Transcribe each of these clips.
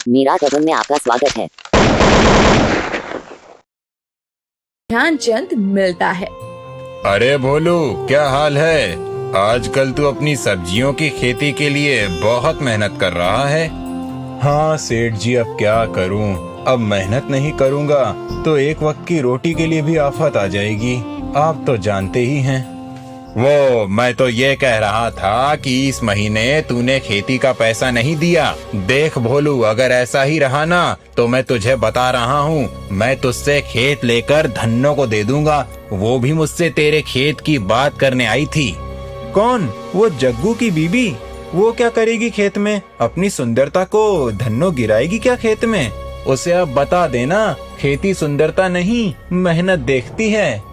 मेरा कदम में आपका स्वागत है। ध्यानचंद मिलता है। अरे भोलू, क्या हाल है? आजकल तू अपनी सब्जियों की खेती के लिए बहुत मेहनत कर रहा है। हाँ सेठ जी, अब क्या करूं? अब मेहनत नहीं करूंगा तो एक वक्त की रोटी के लिए भी आफत आ जाएगी। आप तो जानते ही हैं। वो मैं तो ये कह रहा था कि इस महीने तूने खेती का पैसा नहीं दिया। देख भोलू, अगर ऐसा ही रहा ना तो मैं तुझे बता रहा हूँ, मैं तुझसे खेत लेकर धन्नो को दे दूंगा। वो भी मुझसे तेरे खेत की बात करने आई थी। कौन? वो जग्गू की बीबी? वो क्या करेगी खेत में? अपनी सुंदरता को धन्नो गिराएगी क्या खेत में? उसे अब बता देना, खेती सुंदरता नहीं मेहनत देखती है।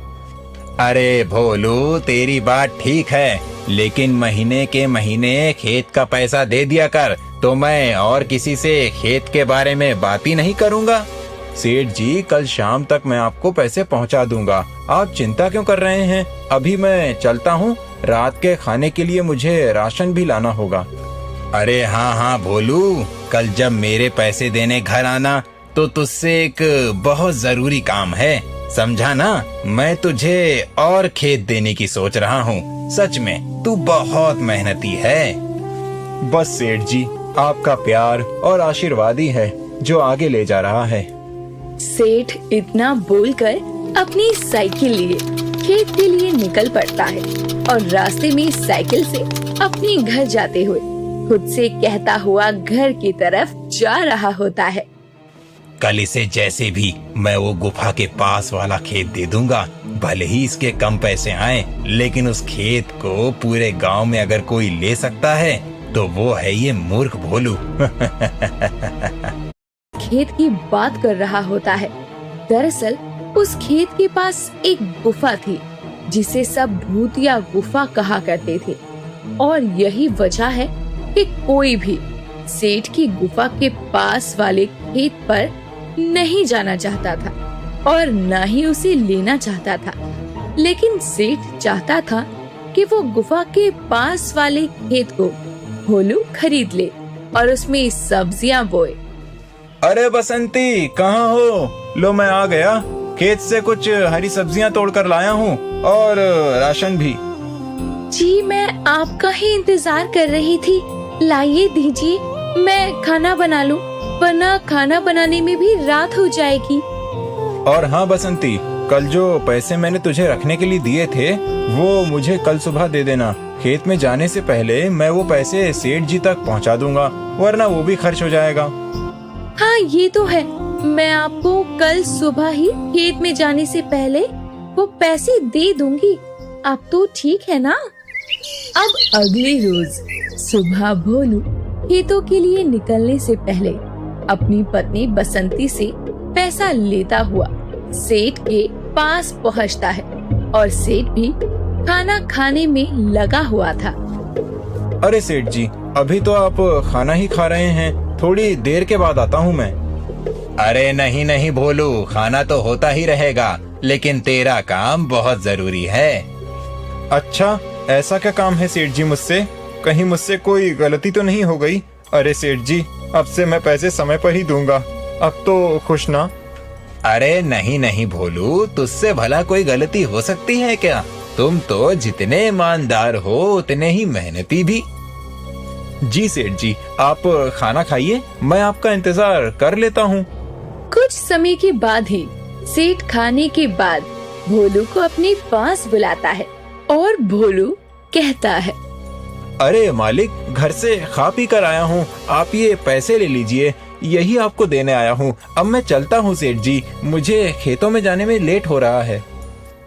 अरे भोलू, तेरी बात ठीक है, लेकिन महीने के महीने खेत का पैसा दे दिया कर, तो मैं और किसी से खेत के बारे में बात ही नहीं करूँगा। सेठ जी, कल शाम तक मैं आपको पैसे पहुँचा दूंगा, आप चिंता क्यों कर रहे हैं? अभी मैं चलता हूँ, रात के खाने के लिए मुझे राशन भी लाना होगा। अरे हाँ भोलू, कल जब मेरे पैसे देने घर आना तो तुझसे एक बहुत जरूरी काम है, समझा ना? मैं तुझे और खेत देने की सोच रहा हूँ। सच में तू बहुत मेहनती है। बस सेठ जी, आपका प्यार और आशीर्वाद ही है जो आगे ले जा रहा है। सेठ इतना बोलकर अपनी साइकिल लिए खेत के लिए निकल पड़ता है और रास्ते में साइकिल से अपने घर जाते हुए खुद से कहता हुआ घर की तरफ जा रहा होता है। कल इसे जैसे भी मैं वो गुफा के पास वाला खेत दे दूंगा, भले ही इसके कम पैसे आए, लेकिन उस खेत को पूरे गांव में अगर कोई ले सकता है तो वो है ये मूर्ख भोलू। खेत की बात कर रहा होता है। दरअसल उस खेत के पास एक गुफा थी जिसे सब भूतिया गुफा कहा करते थे, और यही वजह है कि कोई भी सेठ की गुफा के पास वाले खेत पर नहीं जाना चाहता था और न ही उसे लेना चाहता था। लेकिन सेठ चाहता था कि वो गुफा के पास वाले खेत को भोलू खरीद ले और उसमें सब्जियां बोए। अरे बसंती, कहाँ हो? लो मैं आ गया, खेत से कुछ हरी सब्जियां तोड़कर लाया हूँ और राशन भी। जी, मैं आपका ही इंतजार कर रही थी, लाइए दीजिए, मैं खाना बना लूं, वरना खाना बनाने में भी रात हो जाएगी। और हाँ बसंती, कल जो पैसे मैंने तुझे रखने के लिए दिए थे वो मुझे कल सुबह दे देना। खेत में जाने से पहले मैं वो पैसे सेठ जी तक पहुंचा दूंगा, वरना वो भी खर्च हो जाएगा। हाँ ये तो है, मैं आपको कल सुबह ही खेत में जाने से पहले वो पैसे दे दूंगी। अब तो ठीक है ना? अब अगले रोज सुबह भोलू खेतों के लिए निकलने से पहले अपनी पत्नी बसंती से पैसा लेता हुआ सेठ के पास पहुंचता है और सेठ भी खाना खाने में लगा हुआ था। अरे सेठ जी, अभी तो आप खाना ही खा रहे हैं, थोड़ी देर के बाद आता हूँ मैं। अरे नहीं भोलू, खाना तो होता ही रहेगा, लेकिन तेरा काम बहुत जरूरी है। अच्छा, ऐसा क्या काम है सेठ जी मुझसे? कहीं मुझसे कोई गलती तो नहीं हो गई? अरे सेठ जी, अब से मैं पैसे समय पर ही दूंगा, अब तो खुश ना? अरे नहीं भोलू, तुझसे भला कोई गलती हो सकती है क्या? तुम तो जितने ईमानदार हो उतने ही मेहनती भी। जी सेठ जी, आप खाना खाइए, मैं आपका इंतजार कर लेता हूँ। कुछ समय के बाद ही सेठ खाने के बाद भोलू को अपने पास बुलाता है और भोलू कहता है, अरे मालिक, घर से खा पी कर आया हूँ, आप ये पैसे ले लीजिए, यही आपको देने आया हूँ। अब मैं चलता हूँ सेठ जी, मुझे खेतों में जाने में लेट हो रहा है।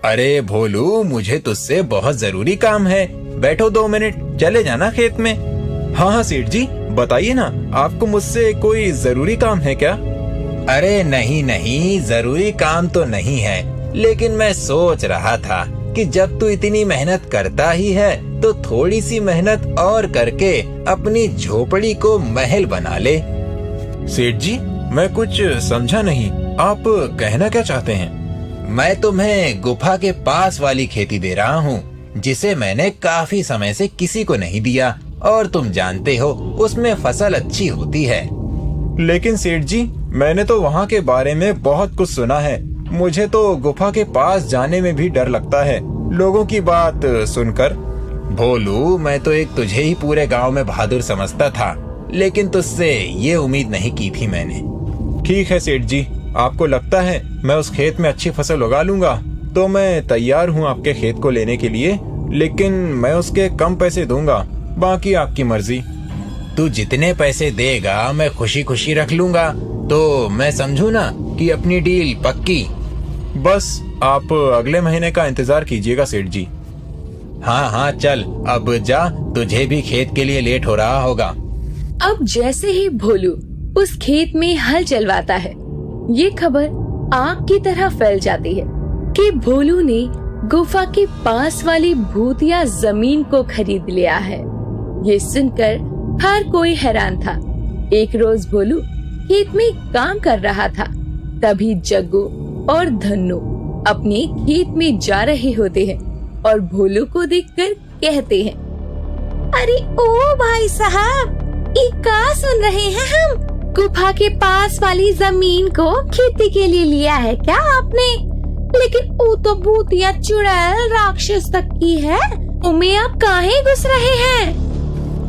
अरे भोलू, मुझे तुझसे बहुत जरूरी काम है, बैठो 2 मिनट, चले जाना खेत में। हाँ सेठ जी, बताइए ना, आपको मुझसे कोई जरूरी काम है क्या? अरे नहीं, जरूरी काम तो नहीं है, लेकिन मैं सोच रहा था कि जब तू इतनी मेहनत करता ही है तो थोड़ी सी मेहनत और करके अपनी झोपड़ी को महल बना ले। सेठ जी, मैं कुछ समझा नहीं, आप कहना क्या चाहते हैं? मैं तुम्हें गुफा के पास वाली खेती दे रहा हूँ, जिसे मैंने काफी समय से किसी को नहीं दिया, और तुम जानते हो उसमें फसल अच्छी होती है। लेकिन सेठ जी, मैंने तो वहाँ के बारे में बहुत कुछ सुना है। मुझे तो गुफा के पास जाने में भी डर लगता है लोगों की बात सुनकर। भोलू, मैं तो एक तुझे ही पूरे गांव में बहादुर समझता था, लेकिन तुझसे ये उम्मीद नहीं की थी मैंने। ठीक है सेठ जी, आपको लगता है मैं उस खेत में अच्छी फसल उगा लूंगा तो मैं तैयार हूँ आपके खेत को लेने के लिए, लेकिन मैं उसके कम पैसे दूंगा, बाकी आपकी मर्जी। तू जितने पैसे देगा मैं खुशी खुशी रख लूंगा, तो मैं समझू ना कि अपनी डील पक्की। बस आप अगले महीने का इंतजार कीजिएगा सेठ जी। हाँ हाँ चल अब जा, तुझे भी खेत के लिए लेट हो रहा होगा। अब जैसे ही भोलू उस खेत में हल चलवाता है, ये खबर आग की तरह फैल जाती है कि भोलू ने गुफा के पास वाली भूतिया जमीन को खरीद लिया है। ये सुनकर हर कोई हैरान था। एक रोज भोलू खेत में काम कर रहा था, तभी जग्गू और धन्नू अपने खेत में जा रहे होते हैं और भोलू को देखकर कहते हैं, अरे ओ भाई साहब, ये क्या सुन रहे हैं हम? गुफा के पास वाली जमीन को खेती के लिए लिया है क्या आपने? लेकिन वो तो भूतिया चुड़ैल राक्षस तक की है, उनमें आप काहे घुस रहे हैं?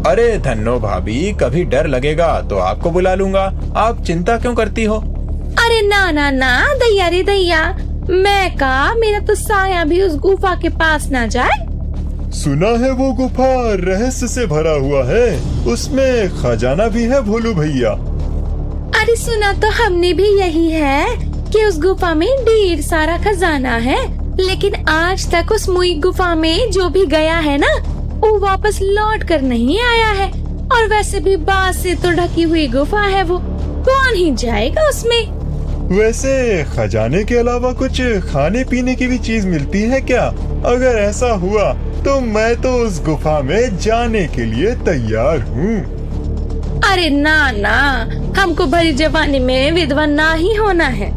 अरे धन्नो भाभी, कभी डर लगेगा तो आपको बुला लूंगा, आप चिंता क्यों करती हो? अरे ना ना ना दैया रे दैया, मैं का मेरा तो साया भी उस गुफा के पास ना जाए। सुना है वो गुफा रहस्य से भरा हुआ है, उसमें खजाना भी है भोलू भैया। अरे सुना तो हमने भी यही है कि उस गुफा में ढेर सारा खजाना है, लेकिन आज तक उस मुई गुफा में जो भी गया है ना, वो वापस लौट कर नहीं आया है। और वैसे भी बांस से तो ढकी हुई गुफा है, वो कौन ही जाएगा उसमें? वैसे खजाने के अलावा कुछ खाने पीने की भी चीज मिलती है क्या? अगर ऐसा हुआ तो मैं तो उस गुफा में जाने के लिए तैयार हूँ। अरे ना ना, हमको भरी जवानी में विधवा ना ही होना है।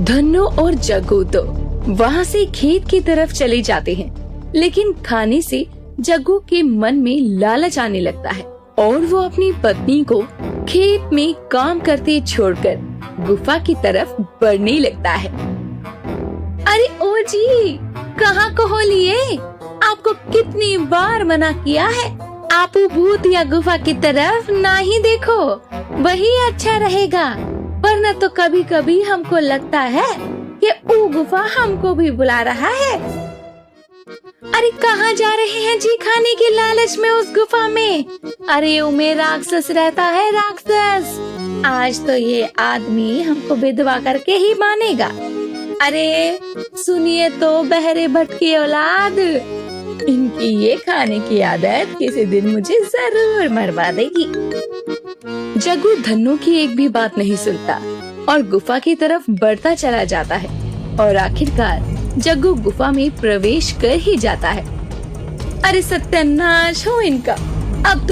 धन्नो और जग्गू तो वहाँ से खेत की तरफ चले जाते हैं, लेकिन खाने से जग्गू के मन में लालच आने लगता है और वो अपनी पत्नी को खेत में काम करते छोड़कर गुफा की तरफ बढ़ने लगता है। अरे ओ जी, कहाँ को हो लिए? आपको कितनी बार मना किया है, आप भूत या गुफा की तरफ ना ही देखो, वही अच्छा रहेगा। वरना तो कभी कभी हमको लगता है कि वो गुफा हमको भी बुला रहा है। अरे कहाँ जा रहे हैं जी खाने के लालच में उस गुफा में? अरे उमे राक्षस रहता है, राक्षस। आज तो ये आदमी हमको विधवा करके ही मानेगा। अरे सुनिए तो बहरे भटकी औलाद, इनकी ये खाने की आदत किसी दिन मुझे जरूर मरवा देगी। जग्गू धन्नू की एक भी बात नहीं सुनता और गुफा की तरफ बढ़ता चला जाता है और आखिरकार जग्गू गुफा में प्रवेश कर ही जाता है। अरे सत्यानाश हो इनका, अब तो